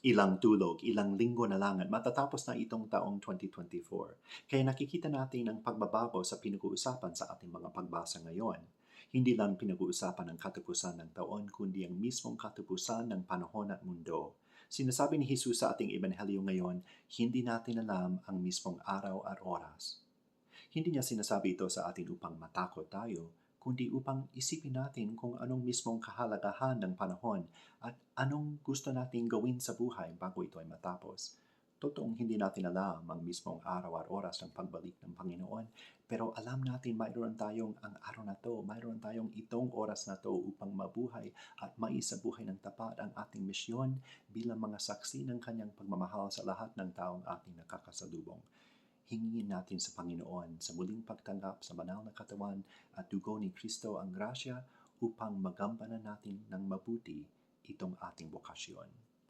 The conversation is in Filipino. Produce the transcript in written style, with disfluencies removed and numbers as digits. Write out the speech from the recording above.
ilang tulog, ilang linggo na lang at matatapos na itong taong 2024. Kaya nakikita natin ang pagbabago sa pinag-uusapan sa ating mga pagbasa ngayon. Hindi lang pinag-uusapan ang katapusan ng taon, kundi ang mismong katapusan ng panahon at mundo. Sinasabi ni Jesus sa ating ebanghelyo ngayon, hindi natin alam ang mismong araw at oras. Hindi niya sinasabi ito sa atin upang matakot tayo, kundi upang isipin natin kung anong mismong kahalagahan ng panahon at anong gusto nating gawin sa buhay bago ito ay matapos. Totoong hindi natin alam ang mismong araw at oras ng pagbalik ng Panginoon, pero alam natin mayroon tayong ang araw na to, mayroon tayong itong oras na to upang mabuhay at maisabuhay ng tapat ang ating misyon bilang mga saksi ng kanyang pagmamahal sa lahat ng taong ating nakakasalubong. Hingin natin sa Panginoon sa muling pagtanggap sa banal na katawan at dugo ni Kristo ang grasya upang magampanan natin ng mabuti itong ating bokasyon.